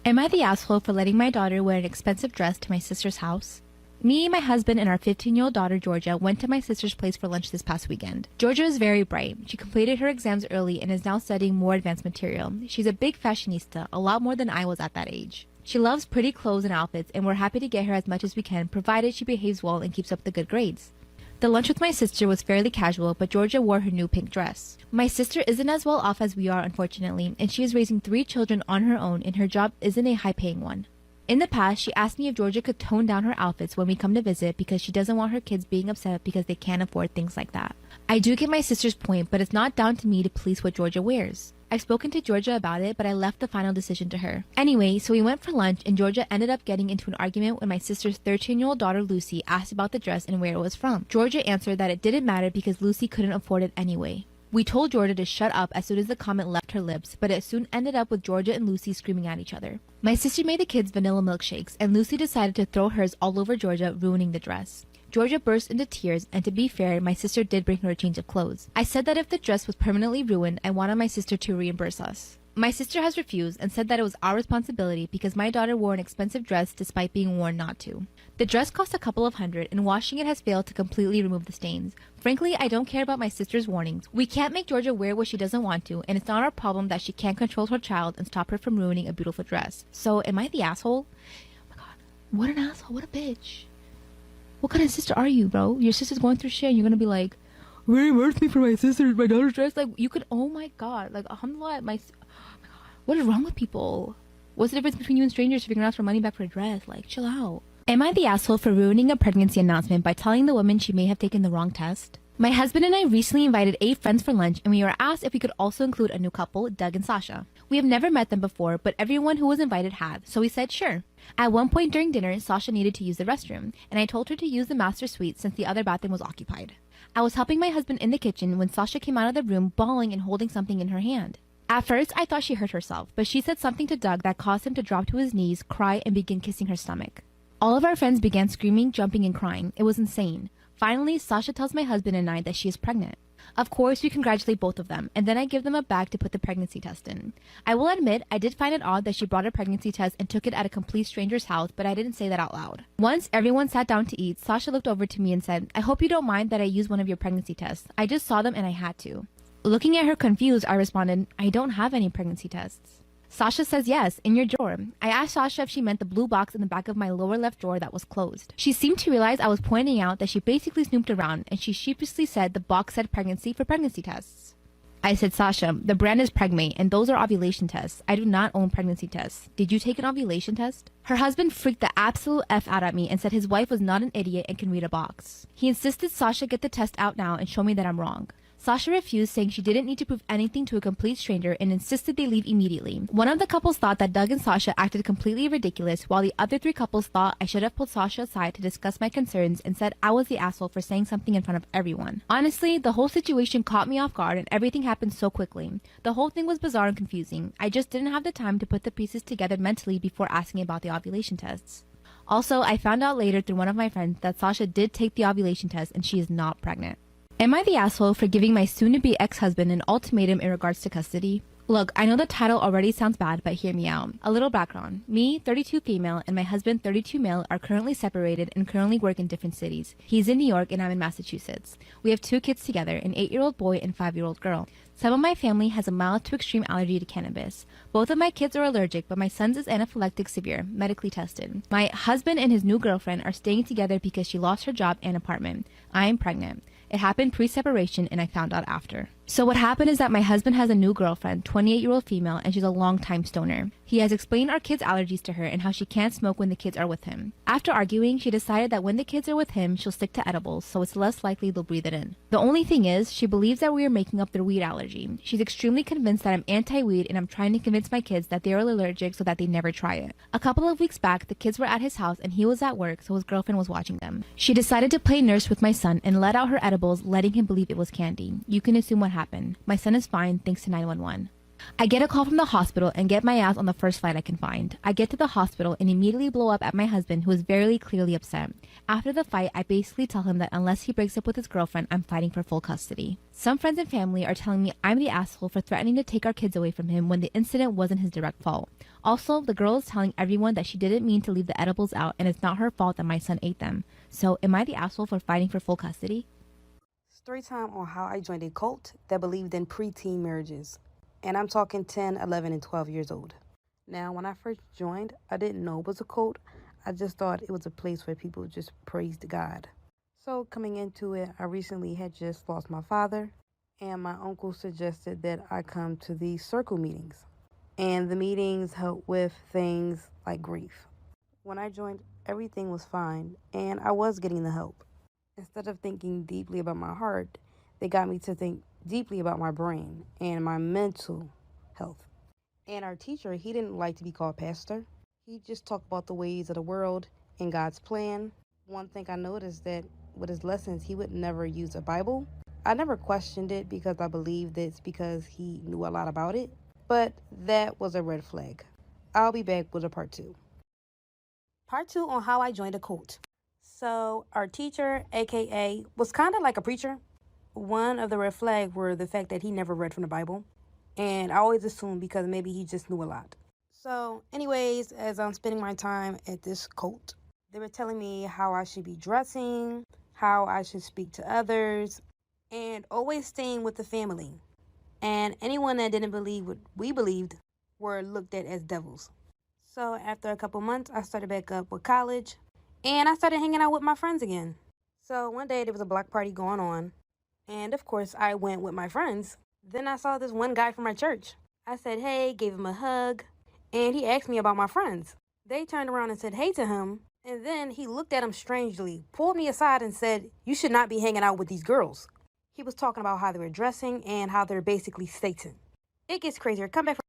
Am I the asshole for letting my daughter wear an expensive dress to my sister's house? Me, my husband, and our 15-year-old daughter, Georgia, went to my sister's place for lunch this past weekend. Georgia is very bright. She completed her exams early and is now studying more advanced material. She's a big fashionista, a lot more than I was at that age. She loves pretty clothes and outfits, and we're happy to get her as much as we can, provided she behaves well and keeps up the good grades. The lunch with my sister was fairly casual, but Georgia wore her new pink dress. My sister isn't as well off as we are, unfortunately, and she is raising 3 children on her own, and her job isn't a high-paying one. In the past, she asked me if Georgia could tone down her outfits when we come to visit because she doesn't want her kids being upset because they can't afford things like that. I do get my sister's point, but it's not down to me to police what Georgia wears. I've spoken to Georgia about it, but I left the final decision to her. Anyway, so we went for lunch, and Georgia ended up getting into an argument when my sister's 13-year-old daughter Lucy asked about the dress and where it was from. Georgia answered that it didn't matter because Lucy couldn't afford it anyway. We told Georgia to shut up as soon as the comment left her lips, but it soon ended up with Georgia and Lucy screaming at each other. My sister made the kids vanilla milkshakes, and Lucy decided to throw hers all over Georgia, ruining the dress. Georgia burst into tears, and to be fair, my sister did bring her a change of clothes. I said that if the dress was permanently ruined, I wanted my sister to reimburse us. My sister has refused and said that it was our responsibility because my daughter wore an expensive dress despite being warned not to. The dress cost a couple of $100, and washing it has failed to completely remove the stains. Frankly, I don't care about my sister's warnings. We can't make Georgia wear what she doesn't want to, and it's not our problem that she can't control her child and stop her from ruining a beautiful dress. So, am I the asshole? Oh my god, what an asshole, what a bitch. What kind of sister are you, bro? Your sister's going through shit and you're gonna be like, reimburse me for my daughter's dress? Like, you could, oh my god, like, alhamdulillah, oh my god, what is wrong with people? What's the difference between you and strangers figuring out for money back for a dress? Like, chill out. Am I the asshole for ruining a pregnancy announcement by telling the woman she may have taken the wrong test? My husband and I recently invited 8 friends for lunch, and we were asked if we could also include a new couple, Doug and Sasha. We have never met them before, but everyone who was invited had, so we said sure. At one point during dinner, Sasha needed to use the restroom, and I told her to use the master suite since the other bathroom was occupied. I was helping my husband in the kitchen when Sasha came out of the room bawling and holding something in her hand. At first, I thought she hurt herself, but she said something to Doug that caused him to drop to his knees, cry, and begin kissing her stomach. All of our friends began screaming, jumping, and crying. It was insane. Finally, Sasha tells my husband and I that she is pregnant. Of course, we congratulate both of them, and then I give them a bag to put the pregnancy test in. I will admit, I did find it odd that she brought a pregnancy test and took it at a complete stranger's house, but I didn't say that out loud. Once everyone sat down to eat, Sasha looked over to me and said, "I hope you don't mind that I used one of your pregnancy tests. I just saw them and I had to." Looking at her confused, I responded, "I don't have any pregnancy tests." Sasha says yes, in your drawer. I asked Sasha if she meant the blue box in the back of my lower left drawer that was closed. She seemed to realize I was pointing out that she basically snooped around, and she sheepishly said the box said pregnancy for pregnancy tests. I said, "Sasha, the brand is Pregmate, and those are ovulation tests. I do not own pregnancy tests. Did you take an ovulation test?" Her husband freaked the absolute F out at me and said his wife was not an idiot and can read a box. He insisted Sasha get the test out now and show me that I'm wrong. Sasha refused, saying she didn't need to prove anything to a complete stranger and insisted they leave immediately. One of the couples thought that Doug and Sasha acted completely ridiculous, while the other 3 couples thought I should have pulled Sasha aside to discuss my concerns and said I was the asshole for saying something in front of everyone. Honestly, the whole situation caught me off guard and everything happened so quickly. The whole thing was bizarre and confusing. I just didn't have the time to put the pieces together mentally before asking about the ovulation tests. Also, I found out later through one of my friends that Sasha did take the ovulation test and she is not pregnant. Am I the asshole for giving my soon-to-be ex-husband an ultimatum in regards to custody? Look, I know the title already sounds bad, but hear me out. A little background. Me, 32 female, and my husband, 32 male, are currently separated and currently work in different cities. He's in New York and I'm in Massachusetts. We have 2 kids together, an 8-year-old boy and 5-year-old girl. Some of my family has a mild to extreme allergy to cannabis. Both of my kids are allergic, but my son's is anaphylactic severe, medically tested. My husband and his new girlfriend are staying together because she lost her job and apartment. I am pregnant. It happened pre-separation and I found out after. So what happened is that my husband has a new girlfriend, 28-year-old female, and she's a long-time stoner. He has explained our kids' allergies to her and how she can't smoke when the kids are with him. After arguing, she decided that when the kids are with him, she'll stick to edibles, so it's less likely they'll breathe it in. The only thing is, she believes that we are making up their weed allergy. She's extremely convinced that I'm anti-weed and I'm trying to convince my kids that they are allergic so that they never try it. A couple of weeks back, the kids were at his house and he was at work, so his girlfriend was watching them. She decided to play nurse with my son and let out her edibles, letting him believe it was candy. You can assume what happened. My son is fine thanks to 911. I get a call from the hospital and get my ass on the first flight I can find. I get to the hospital and immediately blow up at my husband, who is very clearly upset. After the fight, I basically tell him that unless he breaks up with his girlfriend, I'm fighting for full custody. Some friends and family are telling me I'm the asshole for threatening to take our kids away from him when the incident wasn't his direct fault. Also, the girl is telling everyone that she didn't mean to leave the edibles out and it's not her fault that my son ate them. So, am I the asshole for fighting for full custody? Storytime on how I joined a cult that believed in preteen marriages. And I'm talking 10, 11, and 12 years old. Now, when I first joined, I didn't know it was a cult. I just thought it was a place where people just praised God. So, coming into it, I recently had just lost my father, and my uncle suggested that I come to these circle meetings. And the meetings help with things like grief. When I joined, everything was fine, and I was getting the help. Instead of thinking deeply about my heart, they got me to think deeply about my brain and my mental health. And our teacher, he didn't like to be called pastor. He just talked about the ways of the world and God's plan. One thing I noticed that with his lessons, he would never use a Bible. I never questioned it because I believed it's because he knew a lot about it. But that was a red flag. I'll be back with a part two. Part two on how I joined a cult. So our teacher, aka, was kind of like a preacher. One of the red flags were the fact that he never read from the Bible. And I always assumed because maybe he just knew a lot. So anyways, as I'm spending my time at this cult, they were telling me how I should be dressing, how I should speak to others, and always staying with the family. And anyone that didn't believe what we believed were looked at as devils. So after a couple months, I started back up with college, and I started hanging out with my friends again. So one day there was a block party going on, and of course I went with my friends. Then I saw this one guy from my church. I said, hey, gave him a hug, and he asked me about my friends. They turned around and said hey to him, and then he looked at him strangely, pulled me aside and said, you should not be hanging out with these girls. He was talking about how they were dressing and how they're basically Satan. It gets crazier. Come back for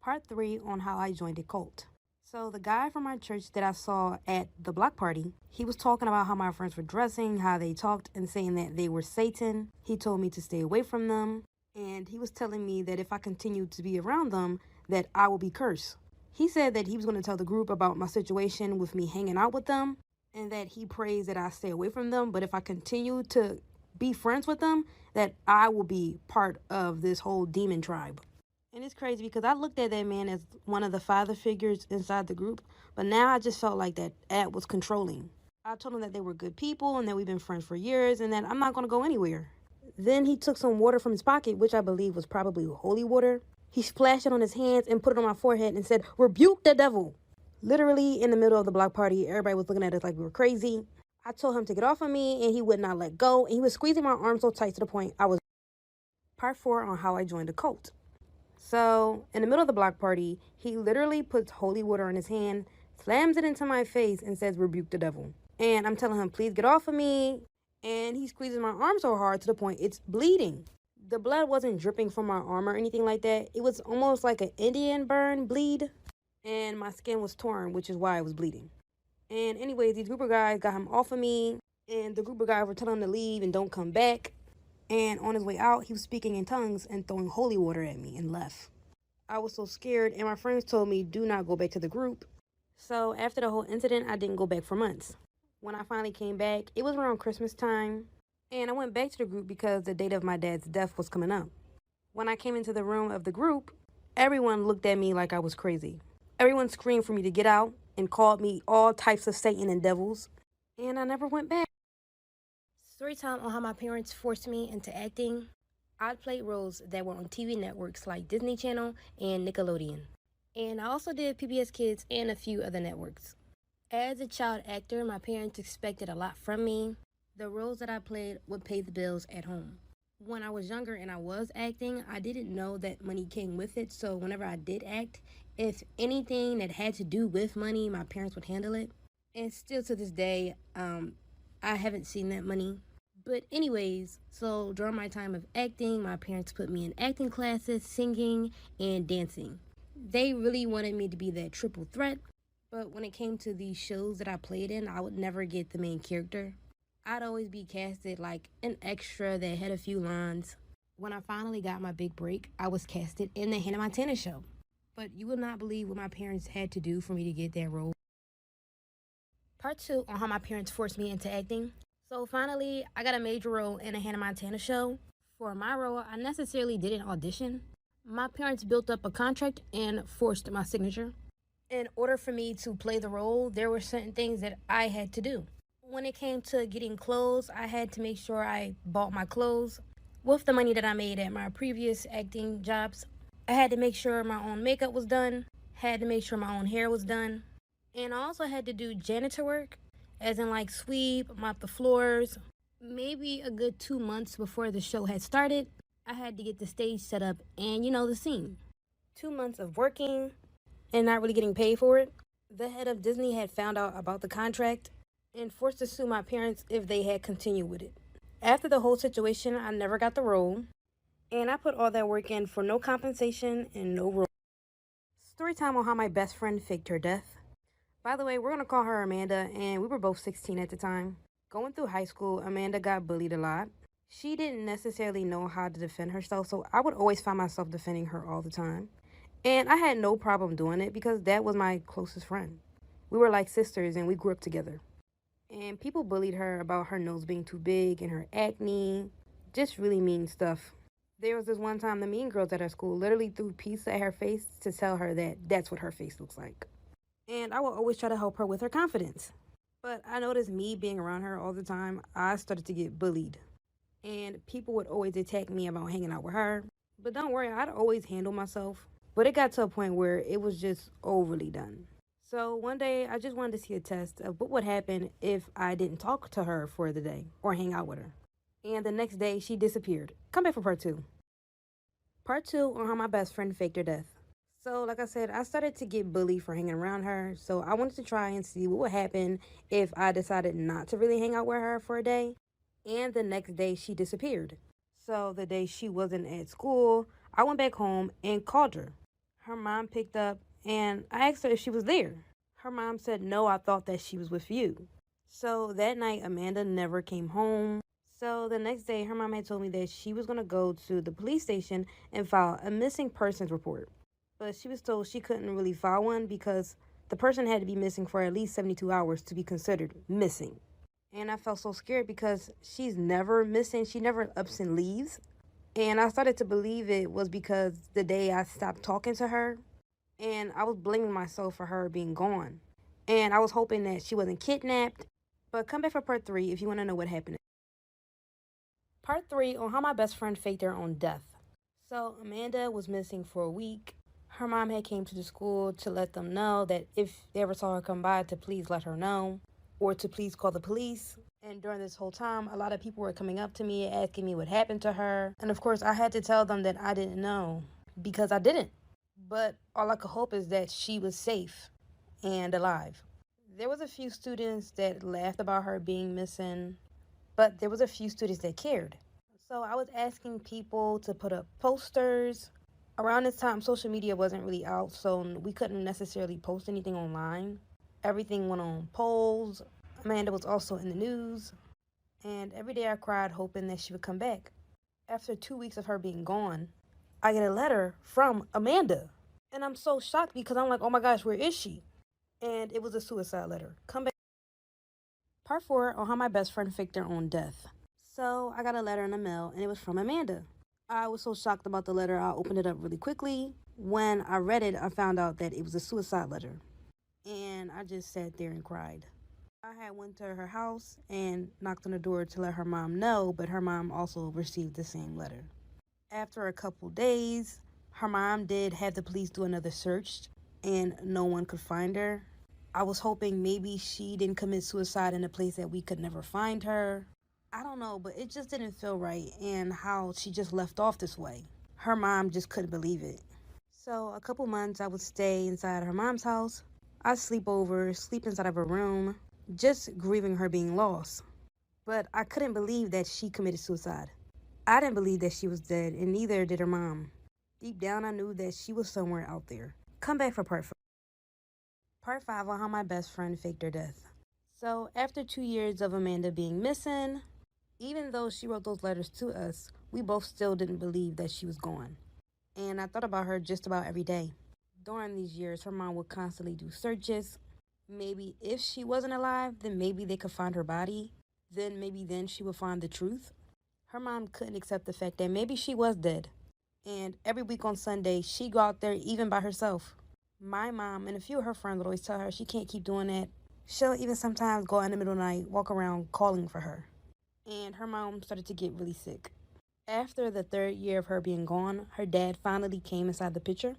part 3 on how I joined a cult. So the guy from my church that I saw at the block party, he was talking about how my friends were dressing, how they talked, and saying that they were Satan. He told me to stay away from them, and he was telling me that if I continued to be around them, that I would be cursed. He said that he was going to tell the group about my situation with me hanging out with them, and that he prays that I stay away from them, but if I continue to be friends with them, that I will be part of this whole demon tribe. And it's crazy because I looked at that man as one of the father figures inside the group, but now I just felt like that was controlling. I told him that they were good people and that we've been friends for years and that I'm not going to go anywhere. Then he took some water from his pocket, which I believe was probably holy water. He splashed it on his hands and put it on my forehead and said, rebuke the devil. Literally in the middle of the block party, everybody was looking at us like we were crazy. I told him to get off of me and he would not let go. And he was squeezing my arm so tight to the point I was. Part 4 on how I joined a cult. So, in the middle of the block party, he literally puts holy water in his hand, slams it into my face, and says, rebuke the devil. And I'm telling him, please get off of me. And he squeezes my arm so hard to the point it's bleeding. The blood wasn't dripping from my arm or anything like that. It was almost like an Indian burn bleed. And my skin was torn, which is why I was bleeding. And anyways, these group of guys got him off of me. And the group of guys were telling him to leave and don't come back. And on his way out, he was speaking in tongues and throwing holy water at me and left. I was so scared, and my friends told me, do not go back to the group. So after the whole incident, I didn't go back for months. When I finally came back, it was around Christmas time, and I went back to the group because the date of my dad's death was coming up. When I came into the room of the group, everyone looked at me like I was crazy. Everyone screamed for me to get out and called me all types of Satan and devils, and I never went back. Story time on how my parents forced me into acting. I played roles that were on TV networks like Disney Channel and Nickelodeon. And I also did PBS Kids and a few other networks. As a child actor, my parents expected a lot from me. The roles that I played would pay the bills at home. When I was younger and I was acting, I didn't know that money came with it. So whenever I did act, if anything that had to do with money, my parents would handle it. And still to this day, I haven't seen that money. But anyways, so during my time of acting, my parents put me in acting classes, singing, and dancing. They really wanted me to be that triple threat. But when it came to these shows that I played in, I would never get the main character. I'd always be casted like an extra that had a few lines. When I finally got my big break, I was casted in the Hannah Montana show. But you will not believe what my parents had to do for me to get that role. Part 2 on how my parents forced me into acting. So finally, I got a major role in a Hannah Montana show. For my role, I necessarily didn't audition. My parents built up a contract and forced my signature. In order for me to play the role, there were certain things that I had to do. When it came to getting clothes, I had to make sure I bought my clothes. With the money that I made at my previous acting jobs, I had to make sure my own makeup was done, had to make sure my own hair was done, and I also had to do janitor work, as in like sweep, mop the floors. Maybe a good 2 months before the show had started, I had to get the stage set up and the scene. 2 months of working and not really getting paid for it. The head of Disney had found out about the contract and forced to sue my parents if they had continued with it. After the whole situation, I never got the role, and I put all that work in for no compensation and no role. Story time on how my best friend faked her death. By the way, we're gonna call her Amanda, and we were both 16 at the time. Going through high school, Amanda got bullied a lot. She didn't necessarily know how to defend herself, so I would always find myself defending her all the time. And I had no problem doing it because that was my closest friend. We were like sisters and we grew up together. And people bullied her about her nose being too big and her acne, just really mean stuff. There was this one time the mean girls at her school literally threw pizza at her face to tell her that that's what her face looks like. And I would always try to help her with her confidence. But I noticed me being around her all the time, I started to get bullied. And people would always attack me about hanging out with her. But don't worry, I'd always handle myself. But it got to a point where it was just overly done. So one day, I just wanted to see a test of what would happen if I didn't talk to her for the day or hang out with her. And the next day, she disappeared. Come back for part 2. Part 2 on how my best friend faked her death. So, like I said, I started to get bullied for hanging around her. So I wanted to try and see what would happen if I decided not to really hang out with her for a day. And the next day, she disappeared. So the day she wasn't at school, I went back home and called her. Her mom picked up and I asked her if she was there. Her mom said, no, I thought that she was with you. So that night, Amanda never came home. So the next day, her mom had told me that she was going to go to the police station and file a missing persons report. But she was told she couldn't really file one because the person had to be missing for at least 72 hours to be considered missing. And I felt so scared because she's never missing. She never ups and leaves. And I started to believe it was because the day I stopped talking to her, and I was blaming myself for her being gone. And I was hoping that she wasn't kidnapped. But come back for part 3 if you want to know what happened. Part 3 on how my best friend faked her own death. So Amanda was missing for a week. Her mom had came to the school to let them know that if they ever saw her come by to please let her know or to please call the police. And during this whole time, a lot of people were coming up to me asking me what happened to her. And of course, I had to tell them that I didn't know because I didn't. But all I could hope is that she was safe and alive. There was a few students that laughed about her being missing, but there was a few students that cared. So I was asking people to put up posters. Around this time, social media wasn't really out, so we couldn't necessarily post anything online. Everything went on polls. Amanda was also in the news. And every day I cried hoping that she would come back. After 2 weeks of her being gone, I get a letter from Amanda. And I'm so shocked because I'm like, oh my gosh, where is she? And it was a suicide letter. Come back. Part 4 on how my best friend faked her own death. So I got a letter in the mail and it was from Amanda. I was so shocked about the letter, I opened it up really quickly. When I read it, I found out that it was a suicide letter. And I just sat there and cried. I had went to her house and knocked on the door to let her mom know, but her mom also received the same letter. After a couple days, her mom did have the police do another search and no one could find her. I was hoping maybe she didn't commit suicide in a place that we could never find her. I don't know, but it just didn't feel right and how she just left off this way. Her mom just couldn't believe it. So a couple months I would stay inside her mom's house. I'd sleep inside of her room, just grieving her being lost. But I couldn't believe that she committed suicide. I didn't believe that she was dead, and neither did her mom. Deep down, I knew that she was somewhere out there. Come back for part 5. Part 5 on how my best friend faked her death. So after 2 years of Amanda being missing, even though she wrote those letters to us, we both still didn't believe that she was gone. And I thought about her just about every day. During these years, her mom would constantly do searches. Maybe if she wasn't alive, then maybe they could find her body. Then she would find the truth. Her mom couldn't accept the fact that maybe she was dead. And every week on Sunday, she'd go out there even by herself. My mom and a few of her friends would always tell her she can't keep doing that. She'll even sometimes go out in the middle of the night, walk around calling for her. And her mom started to get really sick. After the third year of her being gone, her dad finally came inside the picture.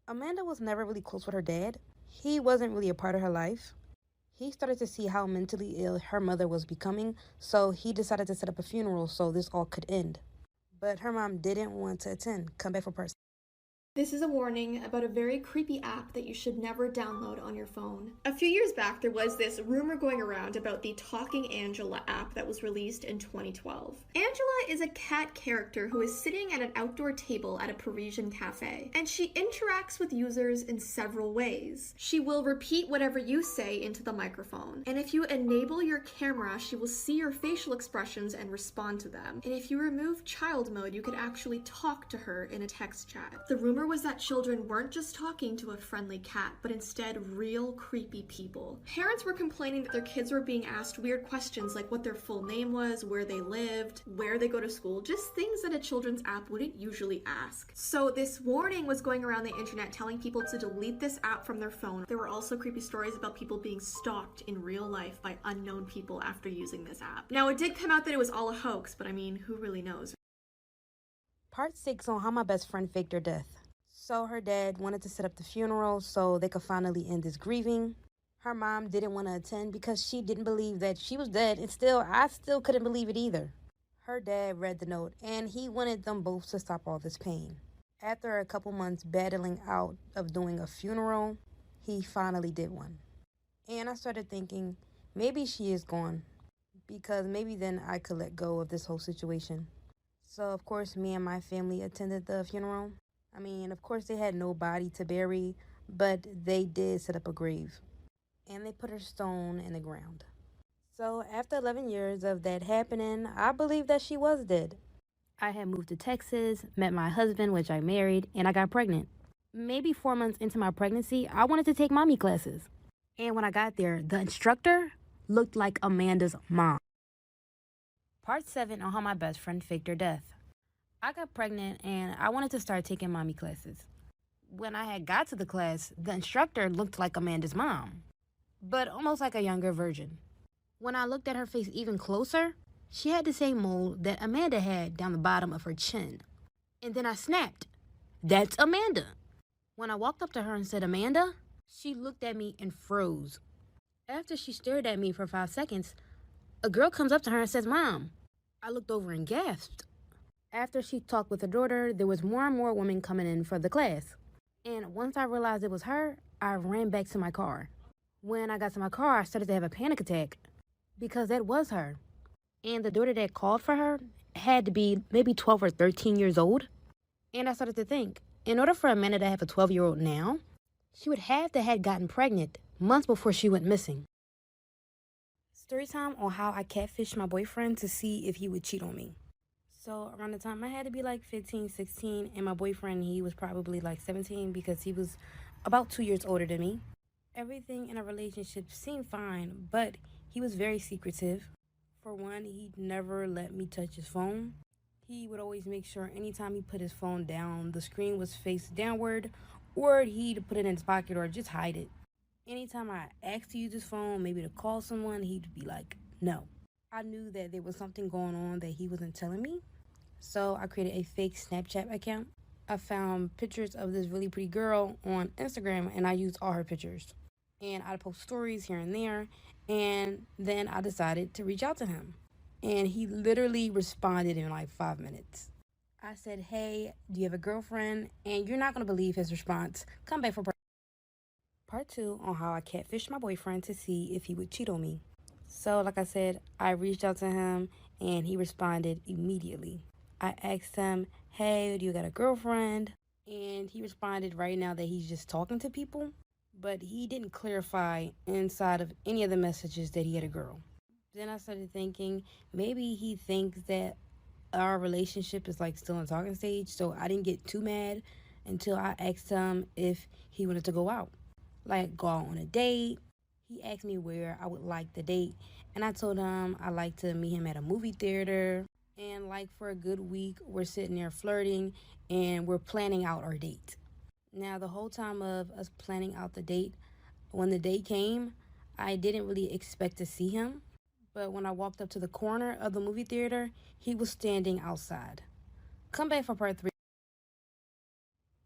Amanda was never really close with her dad. He wasn't really a part of her life. He started to see how mentally ill her mother was becoming, so he decided to set up a funeral so this all could end. But her mom didn't want to attend. Come back for part. This is a warning about a very creepy app that you should never download on your phone. A few years back, there was this rumor going around about the Talking Angela app that was released in 2012. Angela is a cat character who is sitting at an outdoor table at a Parisian cafe, and she interacts with users in several ways. She will repeat whatever you say into the microphone, and if you enable your camera, she will see your facial expressions and respond to them. And if you remove child mode, you could actually talk to her in a text chat. The rumor was that children weren't just talking to a friendly cat, but instead real creepy people. Parents were complaining that their kids were being asked weird questions like what their full name was, where they lived, where they go to school, just things that a children's app wouldn't usually ask. So this warning was going around the internet telling people to delete this app from their phone. There were also creepy stories about people being stalked in real life by unknown people after using this app. Now, it did come out that it was all a hoax, but I mean, who really knows? Part 6 on how my best friend faked her death. So her dad wanted to set up the funeral so they could finally end this grieving. Her mom didn't want to attend because she didn't believe that she was dead, and I still couldn't believe it either. Her dad read the note, and he wanted them both to stop all this pain. After a couple months battling out of doing a funeral, he finally did one. And I started thinking, maybe she is gone, because maybe then I could let go of this whole situation. So, of course, me and my family attended the funeral. I mean, of course, they had no body to bury, but they did set up a grave. And they put her stone in the ground. So, after 11 years of that happening, I believe that she was dead. I had moved to Texas, met my husband, which I married, and I got pregnant. Maybe 4 months into my pregnancy, I wanted to take mommy classes. And when I got there, the instructor looked like Amanda's mom. Part 7 on how my best friend faked her death. I got pregnant and I wanted to start taking mommy classes. When I had got to the class, the instructor looked like Amanda's mom, but almost like a younger version. When I looked at her face even closer, she had the same mole that Amanda had down the bottom of her chin. And then I snapped. That's Amanda. When I walked up to her and said, Amanda, she looked at me and froze. After she stared at me for 5 seconds, a girl comes up to her and says, Mom. I looked over and gasped. After she talked with her daughter, there was more and more women coming in for the class. And once I realized it was her, I ran back to my car. When I got to my car, I started to have a panic attack because that was her. And the daughter that called for her had to be maybe 12 or 13 years old. And I started to think, in order for Amanda to have a 12-year-old now, she would have to have gotten pregnant months before she went missing. Storytime on how I catfished my boyfriend to see if he would cheat on me. So around the time I had to be like 15, 16, and my boyfriend, he was probably like 17 because he was about 2 years older than me. Everything in a relationship seemed fine, but he was very secretive. For one, he'd never let me touch his phone. He would always make sure anytime he put his phone down, the screen was face downward, or he'd put it in his pocket or just hide it. Anytime I asked to use his phone, maybe to call someone, he'd be like, no. I knew that there was something going on that he wasn't telling me. So I created a fake Snapchat account. I found pictures of this really pretty girl on Instagram, and I used all her pictures. And I'd post stories here and there, and then I decided to reach out to him. And he literally responded in like 5 minutes. I said, hey, do you have a girlfriend? And you're not going to believe his response. Come back for part 2 on how I catfished my boyfriend to see if he would cheat on me. So like I said, I reached out to him, and he responded immediately. I asked him, hey, do you got a girlfriend? And he responded right now that he's just talking to people. But he didn't clarify inside of any of the messages that he had a girl. Then I started thinking, maybe he thinks that our relationship is like still in talking stage, so I didn't get too mad until I asked him if he wanted to go out, like go out on a date. He asked me where I would like the date, and I told him I like to meet him at a movie theater. And like for a good week, we're sitting there flirting and we're planning out our date. Now, the whole time of us planning out the date, when the date came, I didn't really expect to see him. But when I walked up to the corner of the movie theater, he was standing outside. Come back for part 3.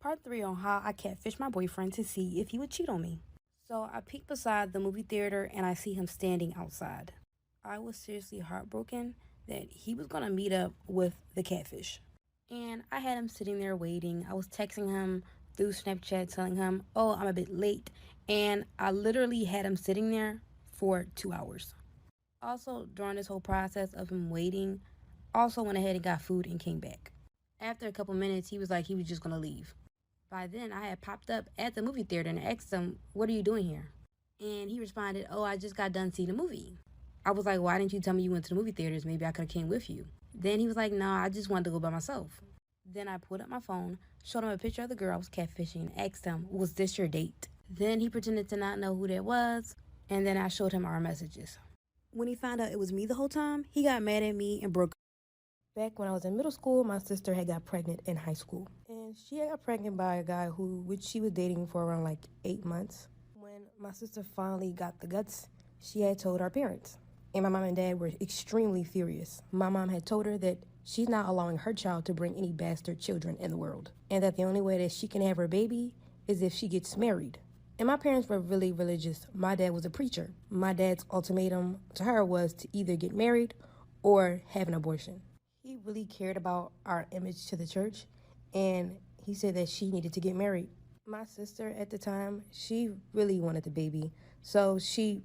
Part 3 on how I catfished my boyfriend to see if he would cheat on me. So I peeked beside the movie theater and I see him standing outside. I was seriously heartbroken that he was going to meet up with the catfish. And I had him sitting there waiting. I was texting him through Snapchat telling him, oh, I'm a bit late. And I literally had him sitting there for 2 hours. Also, during this whole process of him waiting, also went ahead and got food and came back. After a couple minutes, he was like he was just going to leave. By then, I had popped up at the movie theater and asked him, what are you doing here? And he responded, oh, I just got done seeing a movie. I was like, why didn't you tell me you went to the movie theaters? Maybe I could have came with you. Then he was like, no, I just wanted to go by myself. Then I pulled up my phone, showed him a picture of the girl I was catfishing, and asked him, was this your date? Then he pretended to not know who that was, and then I showed him our messages. When he found out it was me the whole time, he got mad at me and broke up. Back when I was in middle school, my sister had got pregnant in high school. And she got pregnant by a guy which she was dating for around like 8 months. When my sister finally got the guts, she had told our parents. And my mom and dad were extremely furious. My mom had told her that she's not allowing her child to bring any bastard children in the world. And that the only way that she can have her baby is if she gets married. And my parents were really religious. My dad was a preacher. My dad's ultimatum to her was to either get married or have an abortion. He really cared about our image to the church, and he said that she needed to get married. My sister at the time, she really wanted the baby, so she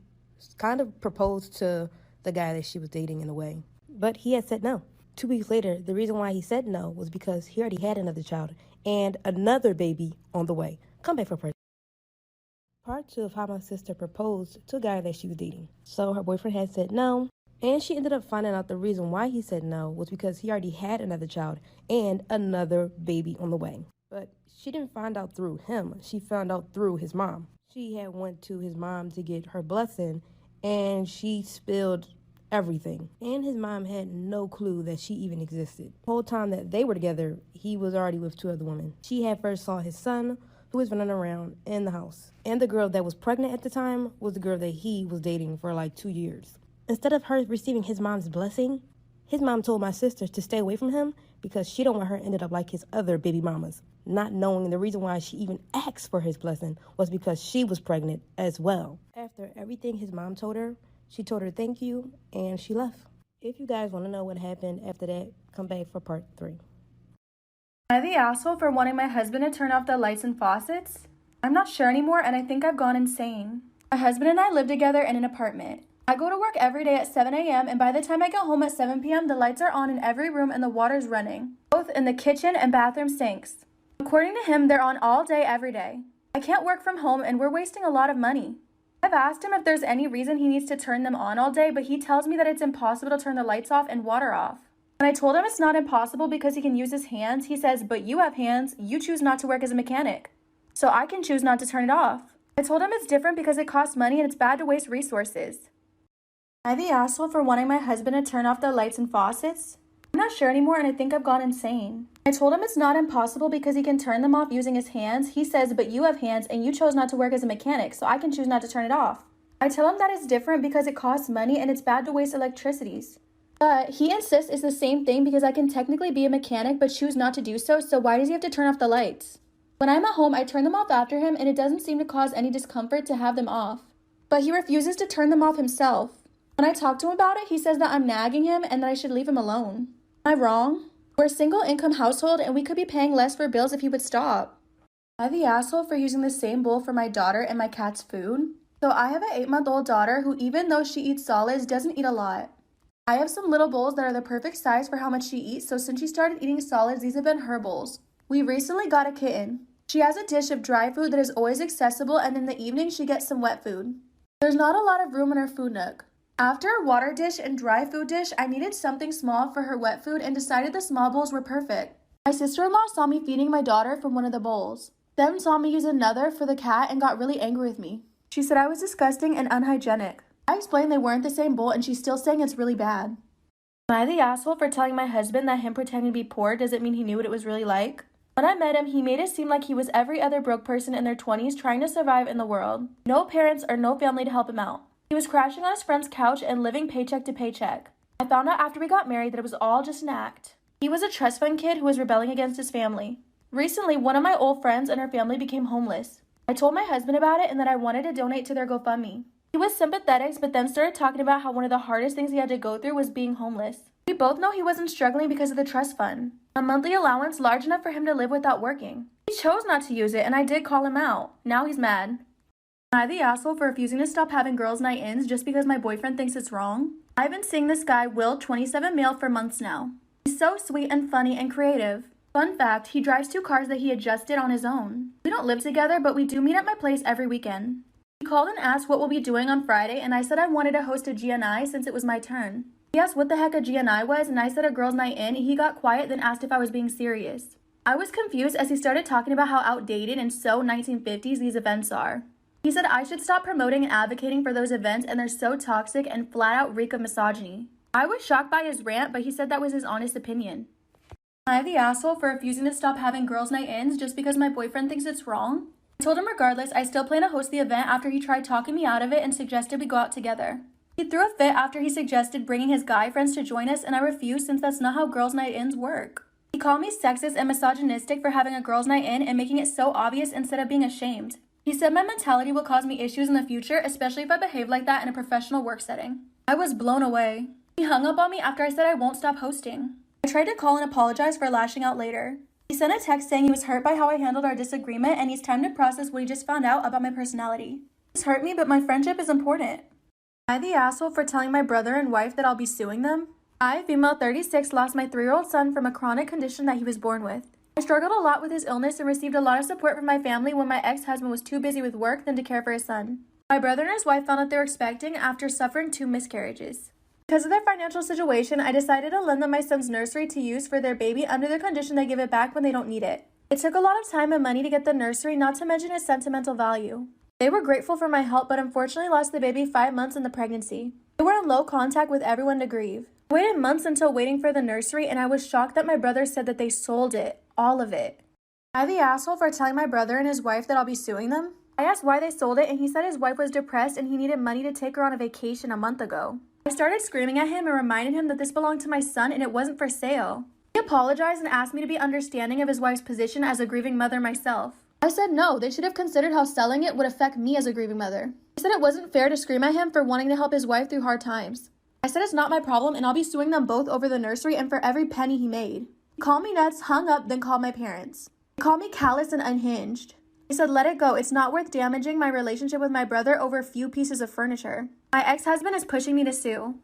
kind of proposed to the guy that she was dating in a way. But he had said no. 2 weeks later, the reason why he said no was because he already had another child and another baby on the way. Come back for part 2 of how my sister proposed to a guy that she was dating. So her boyfriend had said no, and she ended up finding out the reason why he said no was because he already had another child and another baby on the way. But she didn't find out through him. She found out through his mom. She had went to his mom to get her blessing, and she spilled everything. And his mom had no clue that she even existed. The whole time that they were together, he was already with 2 other women. She had first saw his son, who was running around in the house. And the girl that was pregnant at the time was the girl that he was dating for like 2 years. Instead of her receiving his mom's blessing, his mom told my sister to stay away from him because she don't want her ended up like his other baby mamas. Not knowing the reason why she even asked for his blessing was because she was pregnant as well. After everything his mom told her, she told her thank you and she left. If you guys want to know what happened after that, come back for part 3. Am I the asshole for wanting my husband to turn off the lights and faucets? I'm not sure anymore and I think I've gone insane. My husband and I live together in an apartment. I go to work every day at 7 a.m. and by the time I get home at 7 p.m. the lights are on in every room and the water's running, both in the kitchen and bathroom sinks. According to him, they're on all day every day. I can't work from home and we're wasting a lot of money. I've asked him if there's any reason he needs to turn them on all day, but he tells me that it's impossible to turn the lights off and water off. When I told him it's not impossible because he can use his hands, he says, but you have hands, you choose not to work as a mechanic. So I can choose not to turn it off. I told him it's different because it costs money and it's bad to waste resources. Am I the asshole for wanting my husband to turn off the lights and faucets? I'm not sure anymore and I think I've gone insane. I told him it's not impossible because he can turn them off using his hands. He says, but you have hands and you chose not to work as a mechanic, so I can choose not to turn it off. I tell him that it's different because it costs money and it's bad to waste electricities. But he insists it's the same thing because I can technically be a mechanic but choose not to do so, so why does he have to turn off the lights? When I'm at home, I turn them off after him and it doesn't seem to cause any discomfort to have them off. But he refuses to turn them off himself. When I talk to him about it, he says that I'm nagging him and that I should leave him alone. Am I wrong? We're a single-income household and we could be paying less for bills if he would stop. Am I the asshole for using the same bowl for my daughter and my cat's food? So I have an 8-month-old daughter who, even though she eats solids, doesn't eat a lot. I have some little bowls that are the perfect size for how much she eats, so since she started eating solids, these have been her bowls. We recently got a kitten. She has a dish of dry food that is always accessible, and in the evening she gets some wet food. There's not a lot of room in her food nook. After a water dish and dry food dish, I needed something small for her wet food and decided the small bowls were perfect. My sister-in-law saw me feeding my daughter from one of the bowls, then saw me use another for the cat and got really angry with me. She said I was disgusting and unhygienic. I explained they weren't the same bowl and she's still saying it's really bad. Am I the asshole for telling my husband that him pretending to be poor doesn't mean he knew what it was really like? When I met him, he made it seem like he was every other broke person in their 20s trying to survive in the world. No parents or no family to help him out. He was crashing on his friend's couch and living paycheck to paycheck. I found out after we got married that it was all just an act. He was a trust fund kid who was rebelling against his family. Recently, one of my old friends and her family became homeless. I told my husband about it and that I wanted to donate to their GoFundMe. He was sympathetic, but then started talking about how one of the hardest things he had to go through was being homeless. We both know he wasn't struggling because of the trust fund, a monthly allowance large enough for him to live without working. He chose not to use it and I did call him out. Now he's mad. Am I the asshole for refusing to stop having girls' night-ins just because my boyfriend thinks it's wrong? I've been seeing this guy, Will, 27 male, for months now. He's so sweet and funny and creative. Fun fact, he drives 2 cars that he adjusted on his own. We don't live together, but we do meet at my place every weekend. He called and asked what we'll be doing on Friday, and I said I wanted to host a GNI since it was my turn. He asked what the heck a GNI was, and I said a girls' night in, and he got quiet, then asked if I was being serious. I was confused as he started talking about how outdated and so 1950s these events are. He said I should stop promoting and advocating for those events and they're so toxic and flat out reek of misogyny. I was shocked by his rant, but he said that was his honest opinion. Am I the asshole for refusing to stop having girls' night-ins just because my boyfriend thinks it's wrong? I told him regardless, I still plan to host the event after he tried talking me out of it and suggested we go out together. He threw a fit after he suggested bringing his guy friends to join us and I refused since that's not how girls' night-ins work. He called me sexist and misogynistic for having a girls' night-in and making it so obvious instead of being ashamed. He said my mentality will cause me issues in the future, especially if I behave like that in a professional work setting. I was blown away. He hung up on me after I said I won't stop hosting. I tried to call and apologize for lashing out later. He sent a text saying he was hurt by how I handled our disagreement and he's time to process what he just found out about my personality. This hurt me, but my friendship is important. Am I the asshole for telling my brother and wife that I'll be suing them? I, female 36, lost my 3-year-old son from a chronic condition that he was born with. I struggled a lot with his illness and received a lot of support from my family when my ex-husband was too busy with work than to care for his son. My brother and his wife found out they were expecting after suffering 2 miscarriages. Because of their financial situation, I decided to lend them my son's nursery to use for their baby under the condition they give it back when they don't need it. It took a lot of time and money to get the nursery, not to mention its sentimental value. They were grateful for my help, but unfortunately lost the baby 5 months in the pregnancy. They were in low contact with everyone to grieve. I waited months until waiting for the nursery, and I was shocked that my brother said that they sold it. All of it. Am I the asshole for telling my brother and his wife that I'll be suing them? I asked why they sold it and he said his wife was depressed and he needed money to take her on a vacation a month ago. I started screaming at him and reminded him that this belonged to my son and it wasn't for sale. He apologized and asked me to be understanding of his wife's position as a grieving mother myself. I said no, they should have considered how selling it would affect me as a grieving mother. I said it wasn't fair to scream at him for wanting to help his wife through hard times. I said it's not my problem and I'll be suing them both over the nursery and for every penny he made. He called me nuts, hung up, then called my parents. He called me callous and unhinged. He said, let it go. It's not worth damaging my relationship with my brother over a few pieces of furniture. My ex-husband is pushing me to sue.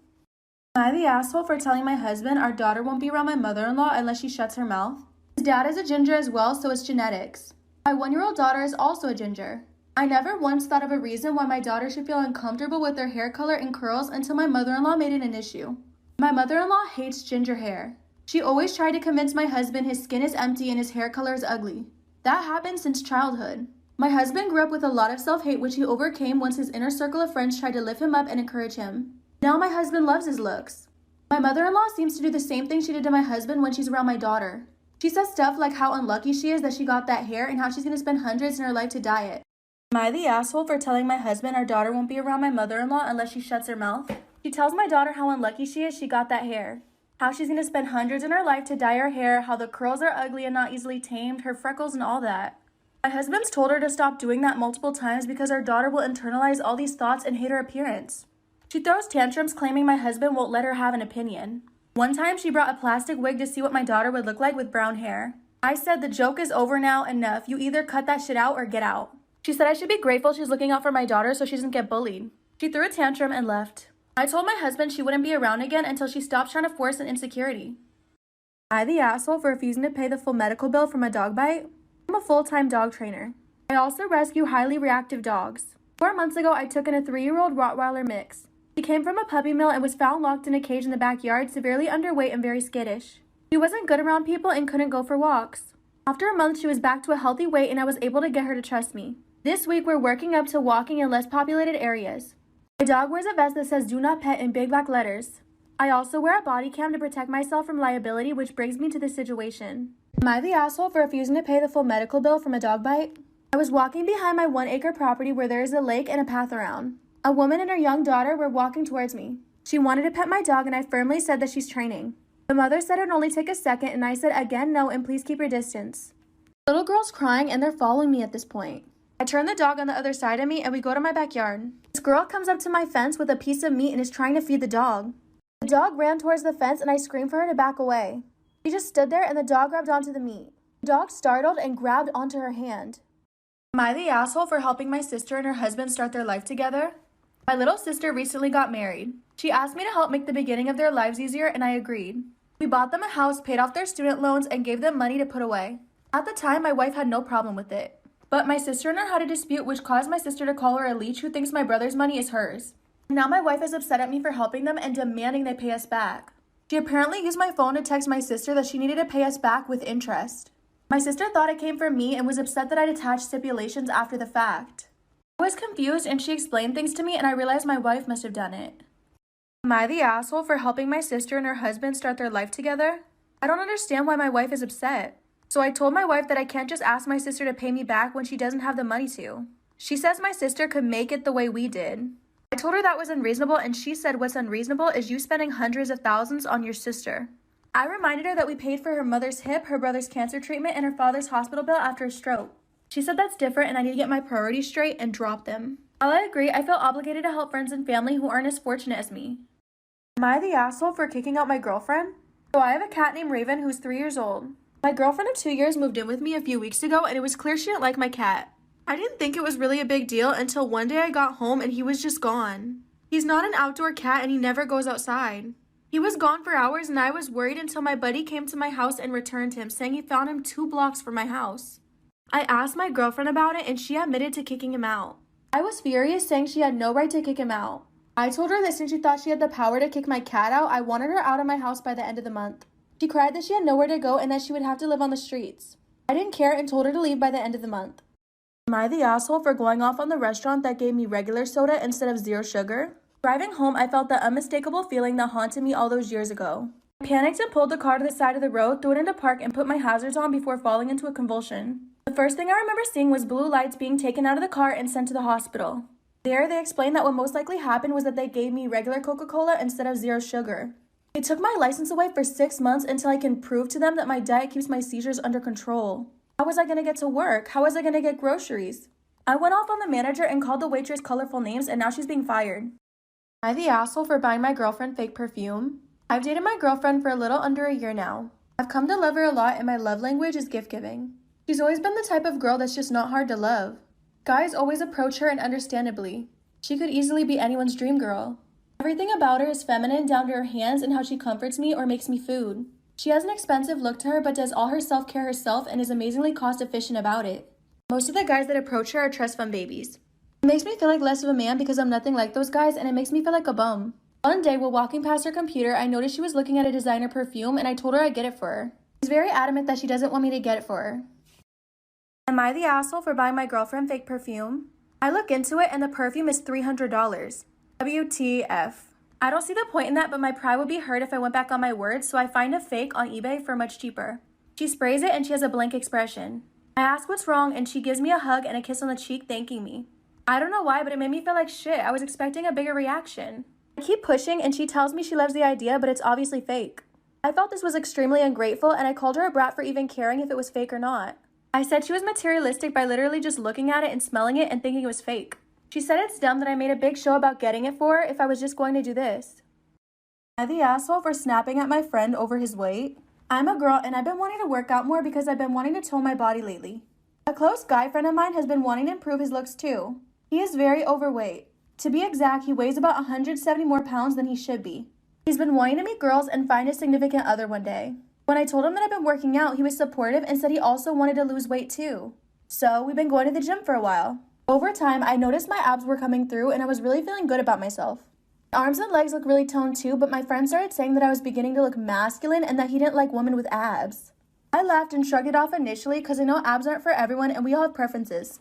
Am I the asshole for telling my husband our daughter won't be around my mother-in-law unless she shuts her mouth? His dad is a ginger as well, so it's genetics. My 1-year-old daughter is also a ginger. I never once thought of a reason why my daughter should feel uncomfortable with their hair color and curls until my mother-in-law made it an issue. My mother-in-law hates ginger hair. She always tried to convince my husband his skin is empty and his hair color is ugly. That happened since childhood. My husband grew up with a lot of self-hate which he overcame once his inner circle of friends tried to lift him up and encourage him. Now my husband loves his looks. My mother-in-law seems to do the same thing she did to my husband when she's around my daughter. She says stuff like how unlucky she is that she got that hair and how she's going to spend hundreds in her life to dye it. Am I the asshole for telling my husband our daughter won't be around my mother-in-law unless she shuts her mouth? She tells my daughter how unlucky she is she got that hair. How she's going to spend hundreds in her life to dye her hair, how the curls are ugly and not easily tamed, her freckles and all that. My husband's told her to stop doing that multiple times because our daughter will internalize all these thoughts and hate her appearance. She throws tantrums claiming my husband won't let her have an opinion. One time she brought a plastic wig to see what my daughter would look like with brown hair. I said the joke is over now, enough. You either cut that shit out or get out. She said I should be grateful she's looking out for my daughter so she doesn't get bullied. She threw a tantrum and left. I told my husband she wouldn't be around again until she stopped trying to force an insecurity. Am I the asshole for refusing to pay the full medical bill from a dog bite? I'm a full-time dog trainer. I also rescue highly reactive dogs. 4 months ago, I took in a 3-year-old Rottweiler mix. She came from a puppy mill and was found locked in a cage in the backyard, severely underweight and very skittish. She wasn't good around people and couldn't go for walks. After a month, she was back to a healthy weight and I was able to get her to trust me. This week, we're working up to walking in less populated areas. My dog wears a vest that says "Do Not Pet" in big black letters. I also wear a body cam to protect myself from liability, which brings me to this situation. Am I the asshole for refusing to pay the full medical bill from a dog bite? I was walking behind my 1-acre property where there is a lake and a path around. A woman and her young daughter were walking towards me. She wanted to pet my dog and I firmly said that she's training. The mother said it would only take a second and I said again no and please keep your distance. The little girl's crying and they're following me at this point. I turn the dog on the other side of me and we go to my backyard. This girl comes up to my fence with a piece of meat and is trying to feed the dog. The dog ran towards the fence and I screamed for her to back away. She just stood there and the dog grabbed onto the meat. The dog startled and grabbed onto her hand. Am I the asshole for helping my sister and her husband start their life together? My little sister recently got married. She asked me to help make the beginning of their lives easier and I agreed. We bought them a house, paid off their student loans, and gave them money to put away. At the time, my wife had no problem with it. But my sister and her had a dispute which caused my sister to call her a leech who thinks my brother's money is hers. Now my wife is upset at me for helping them and demanding they pay us back. She apparently used my phone to text my sister that she needed to pay us back with interest. My sister thought it came from me and was upset that I'd attached stipulations after the fact. I was confused and she explained things to me and I realized my wife must have done it. Am I the asshole for helping my sister and her husband start their life together? I don't understand why my wife is upset. So I told my wife that I can't just ask my sister to pay me back when she doesn't have the money to. She says my sister could make it the way we did. I told her that was unreasonable and she said what's unreasonable is you spending hundreds of thousands on your sister. I reminded her that we paid for her mother's hip, her brother's cancer treatment, and her father's hospital bill after a stroke. She said that's different and I need to get my priorities straight and drop them. While I agree, I feel obligated to help friends and family who aren't as fortunate as me. Am I the asshole for kicking out my girlfriend? So I have a cat named Raven who's 3 years old. My girlfriend of 2 years moved in with me a few weeks ago and it was clear she didn't like my cat. I didn't think it was really a big deal until one day I got home and he was just gone. He's not an outdoor cat and he never goes outside. He was gone for hours and I was worried until my buddy came to my house and returned him, saying he found him 2 blocks from my house. I asked my girlfriend about it and she admitted to kicking him out. I was furious, saying she had no right to kick him out. I told her that since she thought she had the power to kick my cat out, I wanted her out of my house by the end of the month. She cried that she had nowhere to go and that she would have to live on the streets. I didn't care and told her to leave by the end of the month. Am I the asshole for going off on the restaurant that gave me regular soda instead of 0 sugar? Driving home, I felt the unmistakable feeling that haunted me all those years ago. I panicked and pulled the car to the side of the road, threw it into park, and put my hazards on before falling into a convulsion. The first thing I remember seeing was blue lights being taken out of the car and sent to the hospital. There, they explained that what most likely happened was that they gave me regular Coca-Cola instead of 0 sugar. They took my license away for 6 months until I can prove to them that my diet keeps my seizures under control. How was I going to get to work? How was I going to get groceries? I went off on the manager and called the waitress colorful names and now she's being fired. Am I the asshole for buying my girlfriend fake perfume? I've dated my girlfriend for a little under a year now. I've come to love her a lot and my love language is gift giving. She's always been the type of girl that's just not hard to love. Guys always approach her and understandably. She could easily be anyone's dream girl. Everything about her is feminine down to her hands and how she comforts me or makes me food. She has an expensive look to her but does all her self-care herself and is amazingly cost efficient about it. Most of the guys that approach her are trust fund babies. It makes me feel like less of a man because I'm nothing like those guys and it makes me feel like a bum. One day while walking past her computer, I noticed she was looking at a designer perfume and I told her I'd get it for her. She's very adamant that she doesn't want me to get it for her. Am I the asshole for buying my girlfriend fake perfume? I look into it and the perfume is $300. WTF. I don't see the point in that, but my pride would be hurt if I went back on my word, so I find a fake on eBay for much cheaper. She sprays it and she has a blank expression. I ask what's wrong and she gives me a hug and a kiss on the cheek thanking me. I don't know why, but it made me feel like shit. I was expecting a bigger reaction. I keep pushing and she tells me she loves the idea, but it's obviously fake. I felt this was extremely ungrateful and I called her a brat for even caring if it was fake or not. I said she was materialistic by literally just looking at it and smelling it and thinking it was fake. She said it's dumb that I made a big show about getting it for her if I was just going to do this. Am I the asshole for snapping at my friend over his weight? I'm a girl and I've been wanting to work out more because I've been wanting to tone my body lately. A close guy friend of mine has been wanting to improve his looks too. He is very overweight. To be exact, he weighs about 170 more pounds than he should be. He's been wanting to meet girls and find a significant other one day. When I told him that I've been working out, he was supportive and said he also wanted to lose weight too. So we've been going to the gym for a while. Over time, I noticed my abs were coming through and I was really feeling good about myself. My arms and legs look really toned too, but my friend started saying that I was beginning to look masculine and that he didn't like women with abs. I laughed and shrugged it off initially because I know abs aren't for everyone and we all have preferences.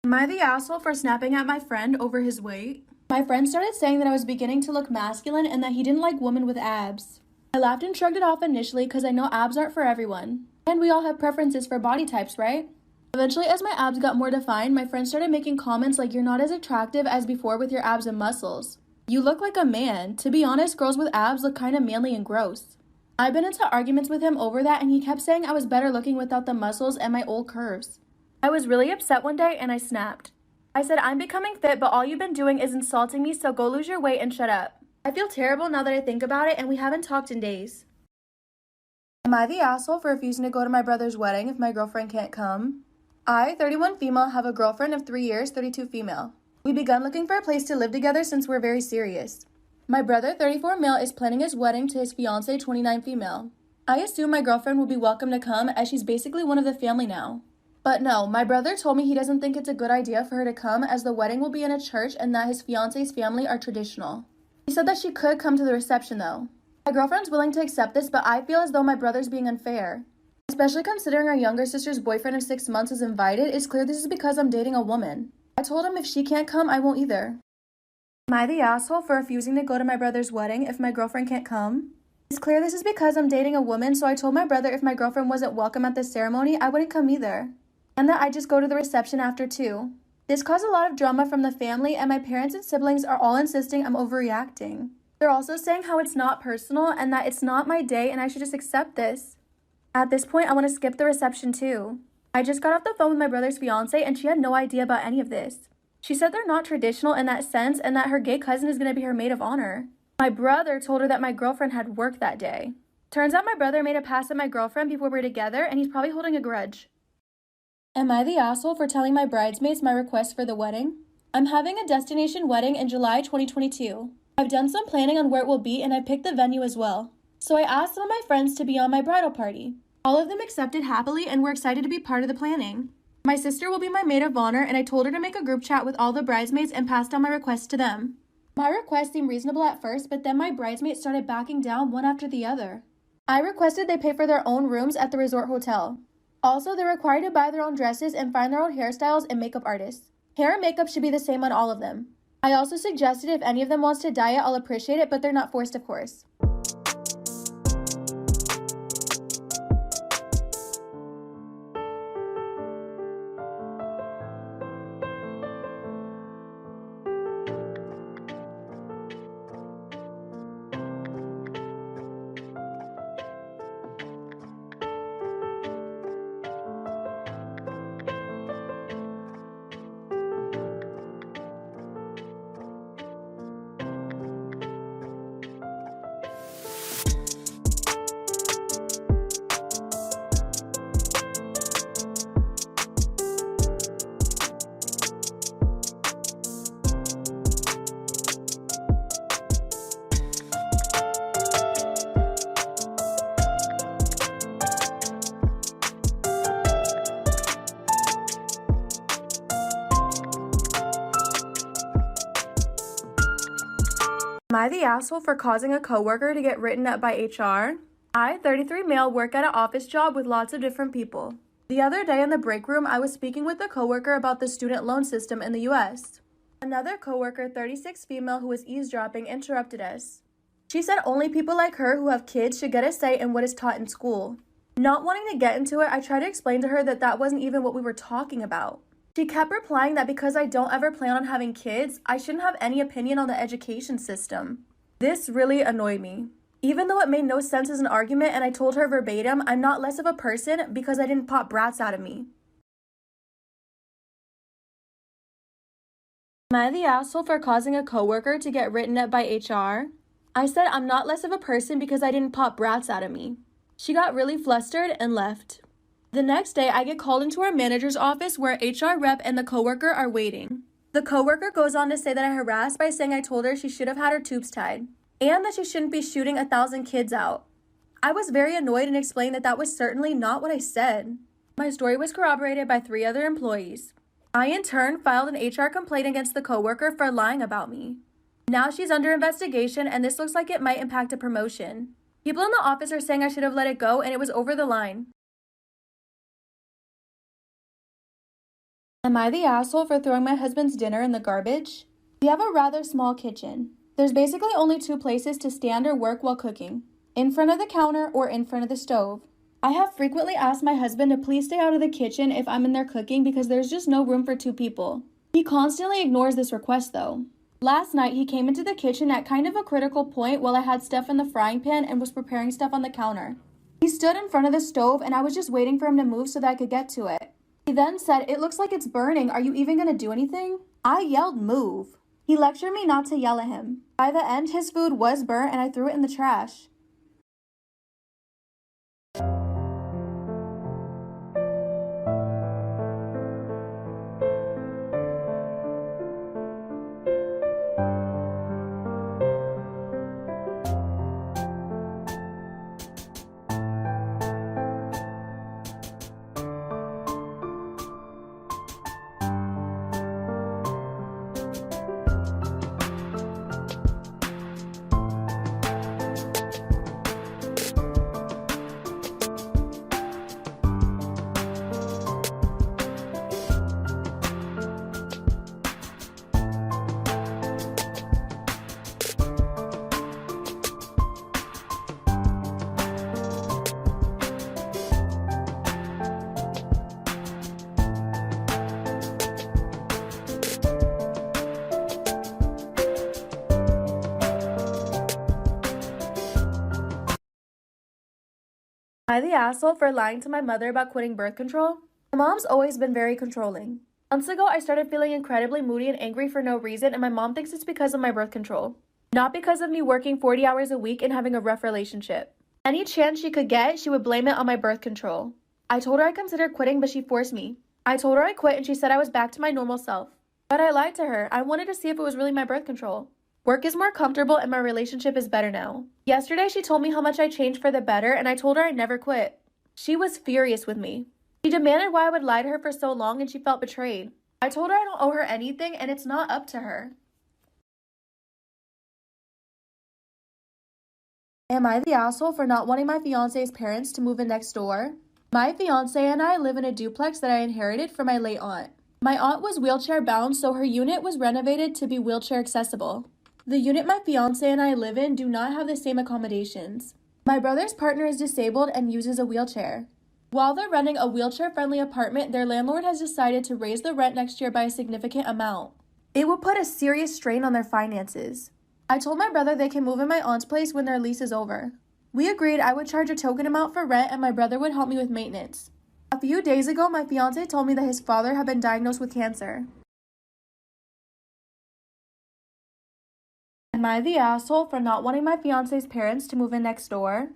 Am I the asshole for snapping at my friend over his weight? My friend started saying that I was beginning to look masculine and that he didn't like women with abs. I laughed and shrugged it off initially because I know abs aren't for everyone. And we all have preferences for body types, right? Eventually, as my abs got more defined, my friend started making comments like, "You're not as attractive as before with your abs and muscles. You look like a man. To be honest, girls with abs look kind of manly and gross." I've been into arguments with him over that, and he kept saying I was better looking without the muscles and my old curves. I was really upset one day and I snapped. I said, "I'm becoming fit, but all you've been doing is insulting me, so go lose your weight and shut up." I feel terrible now that I think about it, and we haven't talked in days. Am I the asshole for refusing to go to my brother's wedding if my girlfriend can't come? I, 31 female, have a girlfriend of 3 years, 32 female. We begun looking for a place to live together since we're very serious. My brother, 34 male, is planning his wedding to his fiancée, 29 female. I assume my girlfriend will be welcome to come as she's basically one of the family now. But no, my brother told me he doesn't think it's a good idea for her to come as the wedding will be in a church and that his fiancée's family are traditional. He said that she could come to the reception though. My girlfriend's willing to accept this, but I feel as though my brother's being unfair. Especially considering our younger sister's boyfriend of 6 months is invited, it's clear this is because I'm dating a woman. I told him if she can't come, I won't either. Am I the asshole for refusing to go to my brother's wedding if my girlfriend can't come? It's clear this is because I'm dating a woman, so I told my brother if my girlfriend wasn't welcome at the ceremony, I wouldn't come either. And that I'd just go to the reception after too. This caused a lot of drama from the family, and my parents and siblings are all insisting I'm overreacting. They're also saying how it's not personal and that it's not my day and I should just accept this. At this point, I want to skip the reception too. I just got off the phone with my brother's fiancée and she had no idea about any of this. She said they're not traditional in that sense and that her gay cousin is going to be her maid of honor. My brother told her that my girlfriend had work that day. Turns out my brother made a pass at my girlfriend before we were together and he's probably holding a grudge. Am I the asshole for telling my bridesmaids my request for the wedding? I'm having a destination wedding in July 2022. I've done some planning on where it will be and I picked the venue as well. So I asked some of my friends to be on my bridal party. All of them accepted happily and were excited to be part of the planning. My sister will be my maid of honor and I told her to make a group chat with all the bridesmaids and passed on my request to them. My request seemed reasonable at first, but then my bridesmaids started backing down one after the other. I requested they pay for their own rooms at the resort hotel. Also, they're required to buy their own dresses and find their own hairstyles and makeup artists. Hair and makeup should be the same on all of them. I also suggested if any of them wants to dye it, I'll appreciate it, but they're not forced, of course. Am I the asshole for causing a coworker to get written up by HR? I, 33 male, work at an office job with lots of different people. The other day in the break room, I was speaking with a coworker about the student loan system in the US. Another coworker, 36 female, who was eavesdropping, interrupted us. She said only people like her who have kids should get a say in what is taught in school. Not wanting to get into it, I tried to explain to her that that wasn't even what we were talking about. She kept replying that because I don't ever plan on having kids, I shouldn't have any opinion on the education system. This really annoyed me. Even though it made no sense as an argument and I told her verbatim, I'm not less of a person because I didn't pop brats out of me. Am I the asshole for causing a coworker to get written up by HR? I said I'm not less of a person because I didn't pop brats out of me. She got really flustered and left. The next day, I get called into our manager's office where HR rep and the coworker are waiting. The coworker goes on to say that I harassed by saying I told her she should have had her tubes tied, and that she shouldn't be shooting 1,000 kids out. I was very annoyed and explained that that was certainly not what I said. My story was corroborated by 3 other employees. I, in turn, filed an HR complaint against the coworker for lying about me. Now she's under investigation, and this looks like it might impact a promotion. People in the office are saying I should have let it go and it was over the line. Am I the asshole for throwing my husband's dinner in the garbage? We have a rather small kitchen. There's basically only 2 places to stand or work while cooking: in front of the counter or in front of the stove. I have frequently asked my husband to please stay out of the kitchen if I'm in there cooking because there's just no room for 2 people. He constantly ignores this request though. Last night he came into the kitchen at kind of a critical point while I had stuff in the frying pan and was preparing stuff on the counter. He stood in front of the stove and I was just waiting for him to move so that I could get to it. He then said, "It looks like it's burning. Are you even gonna do anything?" I yelled, "Move." He lectured me not to yell at him. By the end, his food was burnt and I threw it in the trash. Am I the asshole for lying to my mother about quitting birth control? My mom's always been very controlling. Months ago, I started feeling incredibly moody and angry for no reason, and my mom thinks it's because of my birth control. Not because of me working 40 hours a week and having a rough relationship. Any chance she could get, she would blame it on my birth control. I told her I considered quitting, but she forced me. I told her I quit and she said I was back to my normal self. But I lied to her. I wanted to see if it was really my birth control. Work is more comfortable and my relationship is better now. Yesterday, she told me how much I changed for the better and I told her I never quit. She was furious with me. She demanded why I would lie to her for so long and she felt betrayed. I told her I don't owe her anything and it's not up to her. Am I the asshole for not wanting my fiance's parents to move in next door? My fiance and I live in a duplex that I inherited from my late aunt. My aunt was wheelchair bound, so her unit was renovated to be wheelchair accessible. The unit my fiance and I live in do not have the same accommodations. My brother's partner is disabled and uses a wheelchair. While they're renting a wheelchair-friendly apartment, their landlord has decided to raise the rent next year by a significant amount. It will put a serious strain on their finances. I told my brother they can move in my aunt's place when their lease is over. We agreed I would charge a token amount for rent and my brother would help me with maintenance. A few days ago, my fiance told me that his father had been diagnosed with cancer. Am I the asshole for not wanting my fiance's parents to move in next door?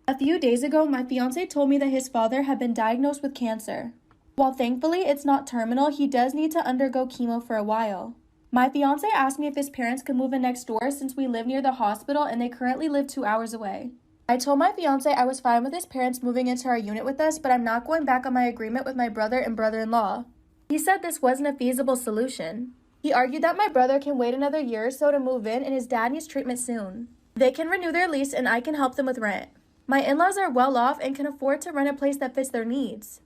A few days ago, my fiance told me that his father had been diagnosed with cancer. While thankfully it's not terminal, he does need to undergo chemo for a while. My fiance asked me if his parents could move in next door since we live near the hospital and they currently live 2 hours away. I told my fiance I was fine with his parents moving into our unit with us, but I'm not going back on my agreement with my brother and brother-in-law. He said this wasn't a feasible solution. He argued that my brother can wait another year or so to move in and his dad needs treatment soon. They can renew their lease and I can help them with rent. My in-laws are well off and can afford to rent a place that fits their needs.